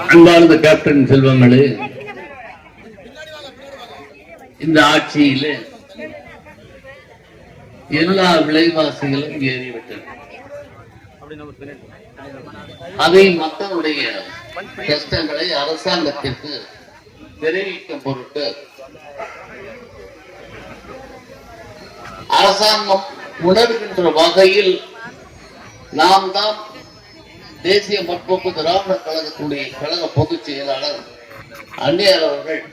அன்பார்ந்த கேப்டன் செல்வங்களே, இந்த ஆட்சியில் எல்லா விலைவாசிகளும் ஏறிவிட்டன. அதை மக்களுடைய கஷ்டங்களை அரசாங்கத்திற்கு தெரிவிக்கும் பொருட்டு அரசாங்கம் உணர்கின்ற வகையில் நாம் தான் தேசிய முற்போக்கு திராவிட கழகத்துடைய கழக பொதுச் செயலாளர் அந்நியர் அவர்கள்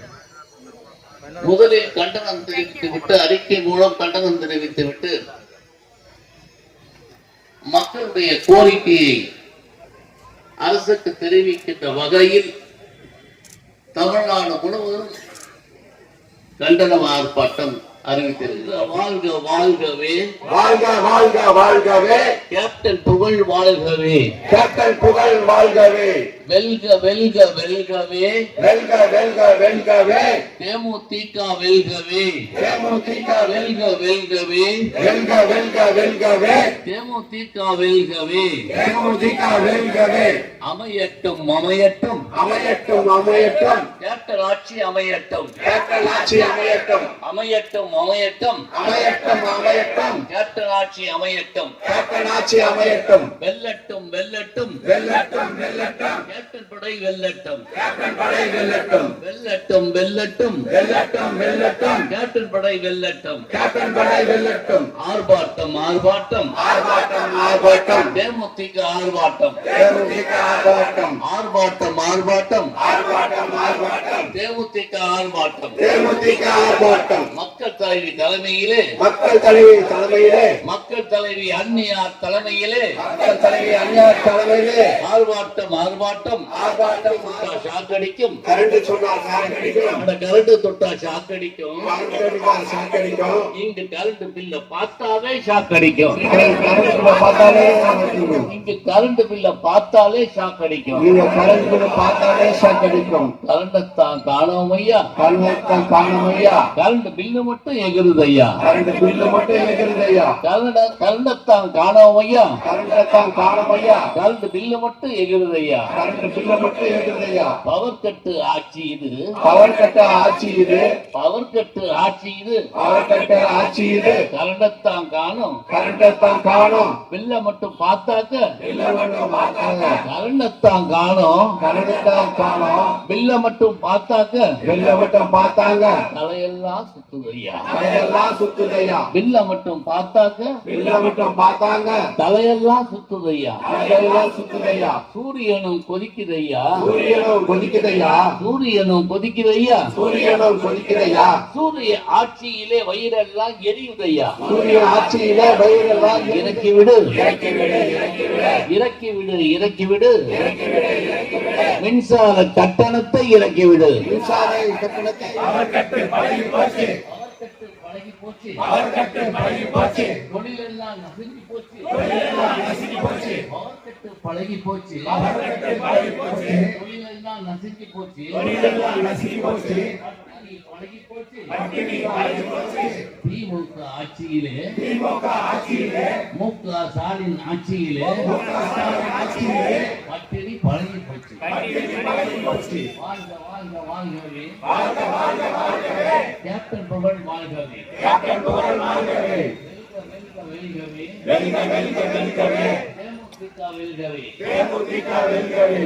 முதலில் கண்டனம் தெரிவித்துவிட்டு அறிக்கை மூலம் கண்டனம் தெரிவித்துவிட்டு மக்களுடைய கோரிக்கையை அரசுக்கு தெரிவிக்கின்ற வகையில் தமிழ்நாடு முழுவதும் கண்டன ஆர்ப்பாட்டம் அறிவித்திருக்கிறார். வாழ்க வாழ்கவே, வாழ்க வாழ்க வாழ்கவே, கேப்டன் புகழ் வாழ்கவே, கேப்டன் புகழ் வாழ்கவே, வெல்க வெல்க வெல்கவே, வெல்க வெல்க வெல்கவே, தேமுதிக வெல்கவே, தேமுதிக வெல்க வெல்கவே, வெல்க வெல்க வெல்கவே, தேமுதிக வெல்கவே, தேமுதிக வெல்கவே, அமையட்டும் அமையட்டும், அமையட்டும் அமையட்டும், கேப்டன் ஆட்சி அமையட்டும், கேப்டன் ஆட்சி அமையட்டும், அமையட்டும் அமையட்டும், அமையட்டும் அமையட்டும், கேப்டன் ஆட்சி அமையட்டும், கேப்டன் ஆட்சி அமையட்டும், வெல்லட்டும் வெல்லட்டும், வெல்லட்டும் வெல்லட்டும், கேப்டன் படை வெல்லட்டும், கேப்டன் படை வெல்லட்டும், வெல்லட்டும் வெல்லட்டும், வெல்லட்டும் வெல்லட்டும், கேப்டன் படை வெல்லட்டும், கேப்டன் படை வெல்லட்டும், ஆர்ப்பாட்டம் ஆர்ப்பாட்டம், ஆர்ப்பாட்டம் ஆர்ப்பாட்டம், தேமுதிக ஆர்ப்பாட்டம், தேமுதிக ஆர்ப்பாட்டம், ஆர்ப்பாட்டம் ஆர்ப்பாட்டம், ஆர்ப்பாட்டம் ஆர்ப்பாட்டம், தேமுதிக ஆர்ப்பாட்டம், தேமுதிக ஆர்ப்பாட்டம், மக்கள் தலைவி தலைமையிலே, மக்கள் தலைவி தலைமையிலே, மக்கள் தலைவி அந்நியார் தலைமையிலே, மக்கள் தலைவி அந்நியார் தலைமையிலே, ஆர்ப்பாட்டம் ஆர்ப்பாட்டம், ஆர்ப்பாட்டம் சாக்கடிக்கும், கரண்ட் சொன்னால் சாக்கடிக்கும், கரண்ட் தொட்டா சாக்கடிக்கும், சாக்கடிக்கும், இங்கு கரண்ட் பில்ல பார்த்தாலே சாக்கடிக்கும், பார்த்தாலே இங்கு கரண்ட் பில்ல பார்த்தாலே சாக்கடிக்கும், நீங்க கரண்ட் பார்த்தாலே சாக்கடிக்கும், கரண்டத்தான் காணோம் ஐயா, கரண்ட் காணும் ஐயா, கரண்ட் பில்லு மட்டும் எகிருது ஐயா, கரண்ட் பில்லு மட்டும் எகிறது ஐயா, கரண்டத்தான் காணோம் ஐயா, கரண்ட் காணும் ஐயா, கரண்ட் பில்லு மட்டும் எகிருது ஐயா, கரண்ட் பில்லு மட்டும் எகிறது ஐயா, பவர் கட்டு ஆட்சி இது, பவர் கட்ட ஆட்சி இது, பவர் கட்டு ஆட்சி இது, பவர் கட்ட ஆட்சி இது, கரண்டத்தான் காணும், கரண்ட் காணும், பில்ல மட்டும் பார்த்தாக்க பில்ல மட்டும் பார்த்தாங்க, கரண்டத்தான் காணும், கரண்ட் காணும், பில்ல மட்டும் பார்த்தாக்க பில்ல மட்டும் பார்த்தாங்க, தலையெல்லாம் சுத்துது ஐயா, தலையெல்லாம் சுத்துது ஐயா, பில்ல மட்டும் பார்த்தாக்க பில்ல மட்டும் பார்த்தாங்க, தலையெல்லாம் சுத்துது ஐயா, தலையெல்லாம் சுத்துது ஐயா, சூரியனும் கொதிக்குது ஐயா, சூரியனும் கொதிக்குது ஐயா, சூரியனும் கொதிக்குது ஐயா, சூரியனும் கொதிக்குது ஐயா, சூரிய ஆட்சியிலே வயிறெல்லாம் எரியுது ஐயா, சூரிய ஆட்சியில வயிறெல்லாம் இறக்கி விடு இறக்கி விடு இறக்கி விடு இறக்கி விடு இறக்கி விடு, இறக்கி விடு இறக்கி விடு, மின்சார கட்டணத்தை இறக்கி விடு, மின்சார கட்டணத்தை அவர் கட்டு பழகி போச்சு, அவர் கட்டு பழகி போச்சு, தொழிலெல்லாம் நசுங்கி போச்சு, தொழிலெல்லாம் நசுங்கி போச்சு, அவர் கட்டு பழகி போச்சு, அவர் கட்டு பழகி போச்சு, தொழிலெல்லாம் நசுங்கி போச்சு, தொழிலெல்லாம் நசுங்கி போச்சு, பழகி போச்சு, பட்டினி பழகி போச்சு, திமுக ஆட்சியிலே, திமுக ஆட்சியிலே, முக ஸ்டாலின் ஆட்சியிலே, ஆட்சியிலே பட்டினி பழகி போச்சு, பட்டினி பழகி போச்சு, வாழ்க வாழ்க வாழ்கவே, வாழ்க வாழ்க வாழ்கவே, கேப்டன் புகழ் வாழ்கவே, கேப்டன் புகழ் வாழ்கவே, வெல்க வெல்க வெல்கவே, வெல்க வெல்க வெல்கவே, தேமுதிக வெல்கவே, தேமுதிக வெல்கவே.